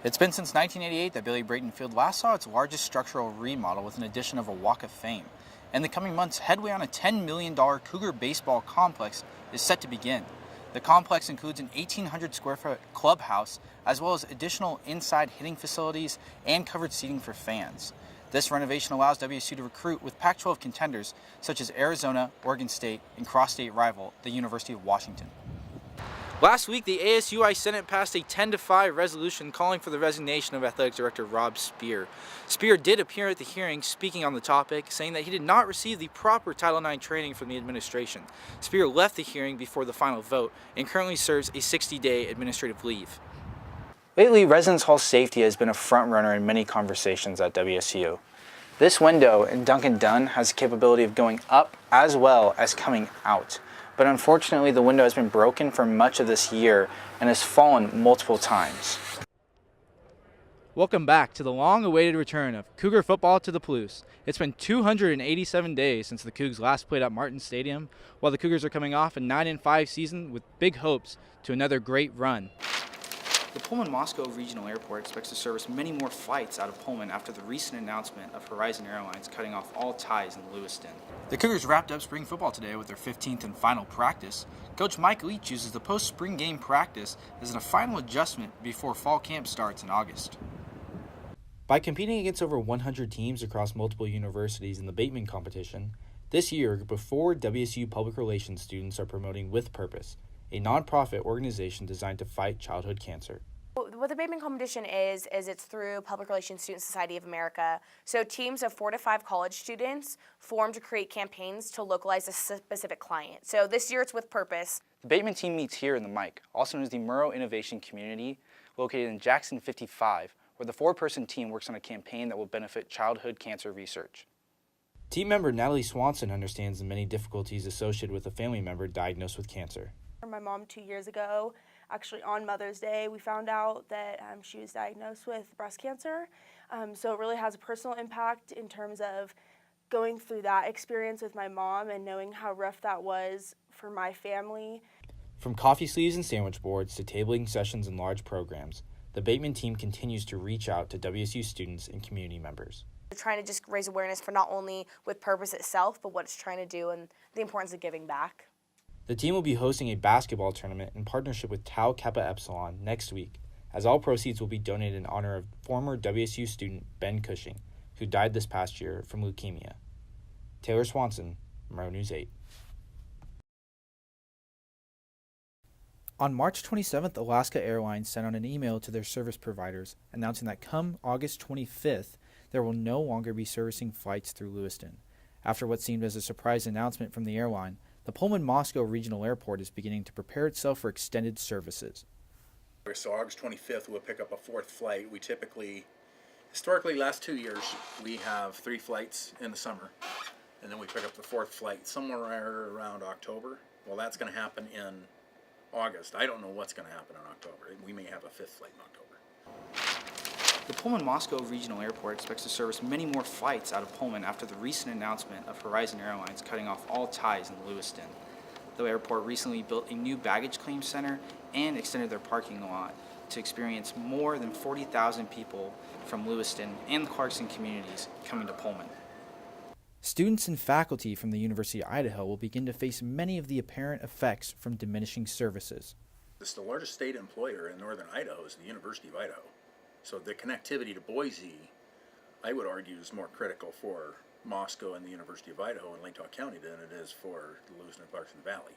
It's been since 1988 that Billy Brayton Field last saw its largest structural remodel with an addition of a Walk of Fame. In the coming months, headway on a $10 million Cougar baseball complex is set to begin. The complex includes an 1,800 square foot clubhouse, as well as additional inside hitting facilities and covered seating for fans. This renovation allows WSU to recruit with Pac-12 contenders such as Arizona, Oregon State, and cross-state rival, the University of Washington. Last week, the ASUI Senate passed a 10-5 resolution calling for the resignation of Athletic Director Rob Speer. Speer did appear at the hearing speaking on the topic, saying that he did not receive the proper Title IX training from the administration. Speer left the hearing before the final vote and currently serves a 60-day administrative leave. Lately, Residence Hall safety has been a front-runner in many conversations at WSU. This window in Duncan Dunn has the capability of going up as well as coming out. But unfortunately, the window has been broken for much of this year and has fallen multiple times. Welcome back to the long-awaited return of Cougar football to the Palouse. It's been 287 days since the Cougs last played at Martin Stadium, while the Cougars are coming off a 9-5 season with big hopes to another great run. The Pullman-Moscow Regional Airport expects to service many more flights out of Pullman after the recent announcement of Horizon Airlines cutting off all ties in Lewiston. The Cougars wrapped up spring football today with their 15th and final practice. Coach Mike Leach uses the post-spring game practice as a final adjustment before fall camp starts in August. By competing against over 100 teams across multiple universities in the Bateman competition, this year a group of 4 WSU public relations students are promoting With Purpose, a nonprofit organization designed to fight childhood cancer. What the Bateman competition is it's through Public Relations Student Society of America. So teams of 4 to 5 college students form to create campaigns to localize a specific client. So this year it's With Purpose. The Bateman team meets here in the Mike, also known as the Murrow Innovation Community, located in Jackson 55, where the 4-person team works on a campaign that will benefit childhood cancer research. Team member Natalie Swanson understands the many difficulties associated with a family member diagnosed with cancer. My mom 2 years ago, actually on Mother's Day, we found out that she was diagnosed with breast cancer. So it really has a personal impact in terms of going through that experience with my mom and knowing how rough that was for my family. From coffee sleeves and sandwich boards to tabling sessions and large programs, the Bateman team continues to reach out to WSU students and community members. We're trying to just raise awareness for not only With Purpose itself, but what it's trying to do and the importance of giving back. The team will be hosting a basketball tournament in partnership with Tau Kappa Epsilon next week, as all proceeds will be donated in honor of former WSU student Ben Cushing, who died this past year from leukemia. Taylor Swanson, Murrow News 8. On March 27th, Alaska Airlines sent out an email to their service providers announcing that come August 25th, there will no longer be servicing flights through Lewiston. After what seemed as a surprise announcement from the airline, the Pullman-Moscow Regional Airport is beginning to prepare itself for extended services. So August 25th, we'll pick up a 4th flight. We historically, last 2 years, we have 3 flights in the summer, and then we pick up the 4th flight somewhere around October. Well, that's going to happen in August. I don't know what's going to happen in October. We may have a 5th flight in October. The Pullman-Moscow Regional Airport expects to service many more flights out of Pullman after the recent announcement of Horizon Airlines cutting off all ties in Lewiston. The airport recently built a new baggage claim center and extended their parking lot to experience more than 40,000 people from Lewiston and the Clarkson communities coming to Pullman. Students and faculty from the University of Idaho will begin to face many of the apparent effects from diminishing services. It's the largest state employer in northern Idaho is the University of Idaho. So the connectivity to Boise, I would argue, is more critical for Moscow and the University of Idaho and Lake County than it is for the Lewiston and Clarkson Valley.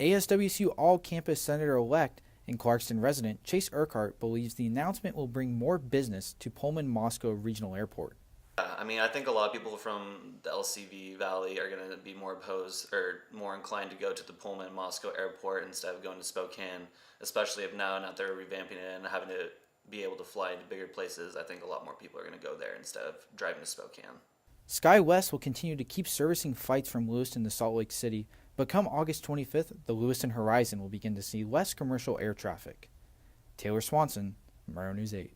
ASWSU all-campus senator-elect and Clarkston resident Chase Urquhart believes the announcement will bring more business to Pullman-Moscow Regional Airport. I think a lot of people from the LCV Valley are going to be more opposed or more inclined to go to the Pullman-Moscow Airport instead of going to Spokane, especially if now they're revamping it and having to be able to fly to bigger places. I think a lot more people are going to go there instead of driving to Spokane. SkyWest will continue to keep servicing flights from Lewiston to Salt Lake City, but come August 25th, the Lewiston Horizon will begin to see less commercial air traffic. Taylor Swanson, Murrow News 8.